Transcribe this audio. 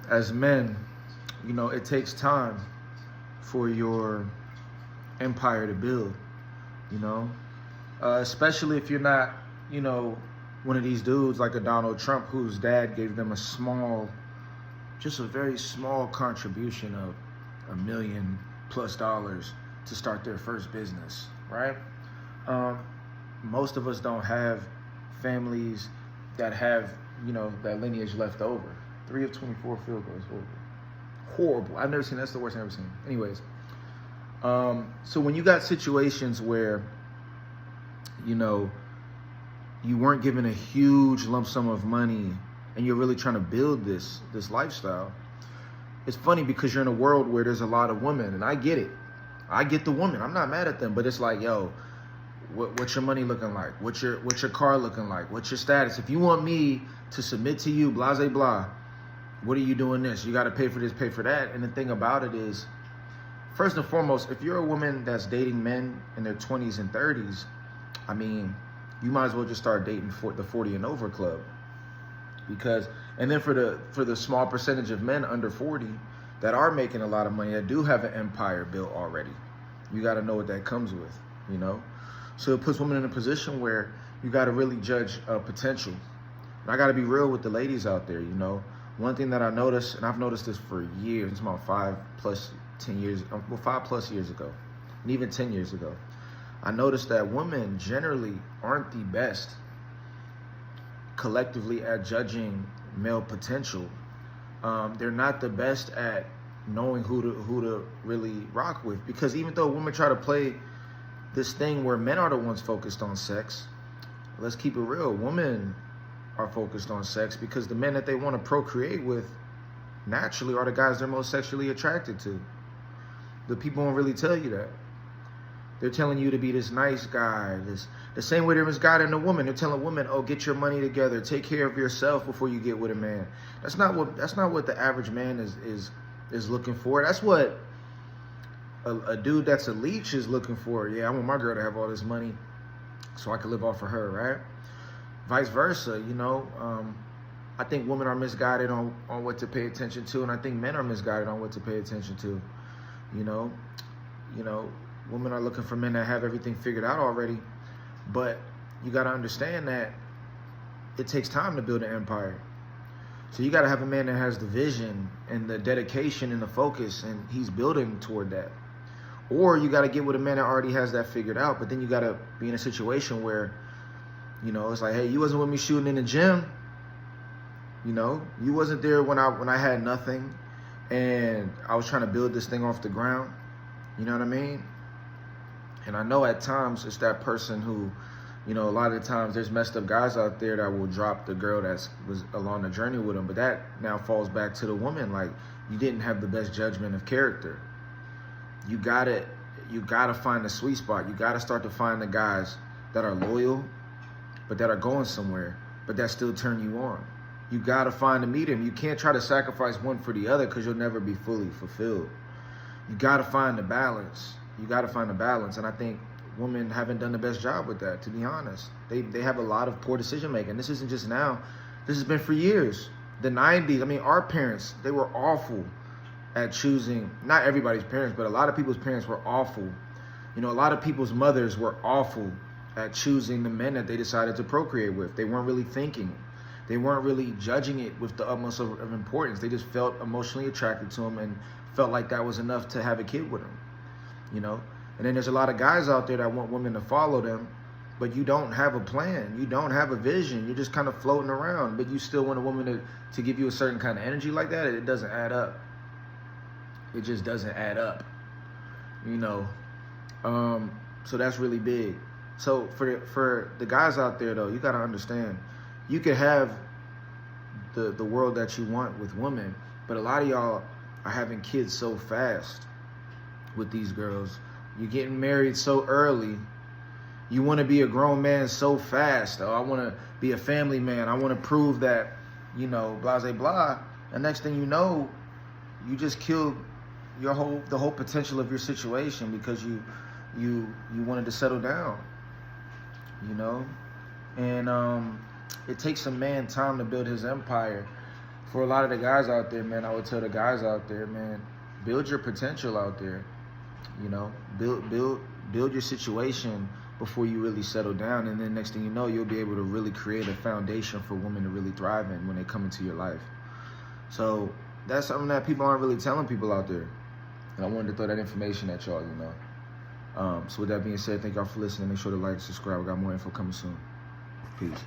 As men, it takes time for your empire to build, you know, especially if you're not, you know, one of these dudes like a Donald Trump whose dad gave them just a very small contribution of $1 million+ to start their first business, right? Um, Most of us don't have families that have, that lineage left over. 3 of 24 field goals, horrible. I've never seen that's the worst I've ever seen. Anyways, so when you got situations where, you know, you weren't given a huge lump sum of money and you're really trying to build this lifestyle, it's funny because you're in a world where there's a lot of women, and I get it. I get the woman. I'm not mad at them, but it's like, yo, what's your money looking like? What's your car looking like? What's your status? If you want me to submit to you, blah, blah, blah, what are you doing this? You got to pay for this, pay for that. And the thing about it is, first and foremost, if you're a woman that's dating men in their 20s and 30s, I mean, you might as well just start dating for the 40 and over club. Because, and then for the small percentage of men under 40 that are making a lot of money, that do have an empire built already, you got to know what that comes with, you know? So it puts women in a position where you got to really judge potential. And I got to be real with the ladies out there, you know? One thing that I noticed, and I've noticed this for years, it's about 5+ years ago, and even 10 years ago, I noticed that women generally aren't the best collectively at judging male potential. They're not the best at knowing who to really rock with, because even though women try to play this thing where men are the ones focused on sex, let's keep it real. Women are focused on sex because the men that they want to procreate with naturally are the guys they're most sexually attracted to. The people won't really tell you that. They're telling you to be this nice guy, the same way they're misguiding a woman. They're telling women, oh, get your money together, take care of yourself before you get with a man. That's not what the average man is looking for. That's what a dude that's a leech is looking for. Yeah, I want my girl to have all this money so I can live off of her, right? Vice versa, you know. I think women are misguided on what to pay attention to, and I think men are misguided on what to pay attention to. You know, women are looking for men that have everything figured out already, but you got to understand that it takes time to build an empire. So you got to have a man that has the vision and the dedication and the focus, and he's building toward that. Or you got to get with a man that already has that figured out, but then you got to be in a situation where, you know, it's like, hey, you wasn't with me shooting in the gym. You know, you wasn't there when I had nothing and I was trying to build this thing off the ground. You know what I mean? And I know at times it's that person who, you know, a lot of the times there's messed up guys out there that will drop the girl that was along the journey with them. But that now falls back to the woman. Like, you didn't have the best judgment of character. You gotta find the sweet spot. You gotta start to find the guys that are loyal, but that are going somewhere, but that still turn you on. You gotta find the medium. You can't try to sacrifice one for the other because you'll never be fully fulfilled. You gotta find the balance. And I think women haven't done the best job with that, to be honest. They have a lot of poor decision making. This isn't just now. This has been for years. The 90s, I mean, our parents, they were awful at choosing, not everybody's parents, but a lot of people's parents were awful. You know, a lot of people's mothers were awful at choosing the men that they decided to procreate with. They weren't really thinking. They weren't really judging it with the utmost of importance. They just felt emotionally attracted to them and felt like that was enough to have a kid with them, you know? And then there's a lot of guys out there that want women to follow them, but you don't have a plan. You don't have a vision. You're just kind of floating around, but you still want a woman to give you a certain kind of energy like that. It doesn't add up. It just doesn't add up, you know? So that's really big. So for the guys out there, though, you got to understand, you could have the world that you want with women, but a lot of y'all are having kids so fast with these girls. You're getting married so early. You want to be a grown man so fast. Oh, I want to be a family man. I want to prove that, you know, blah, blah, blah. And next thing you know, you just killed the whole potential of your situation because you wanted to settle down, you know? And it takes a man time to build his empire. for a lot of the guys out there, man, I would tell the guys out there, man, build your potential out there. You know, build your situation before you really settle down, and then next thing you know, you'll be able to really create a foundation for women to really thrive in when they come into your life. So that's something that people aren't really telling people out there, and I wanted to throw that information at y'all, you know. So with that being said, thank y'all for listening. Make sure to like and subscribe. We got more info coming soon. Peace.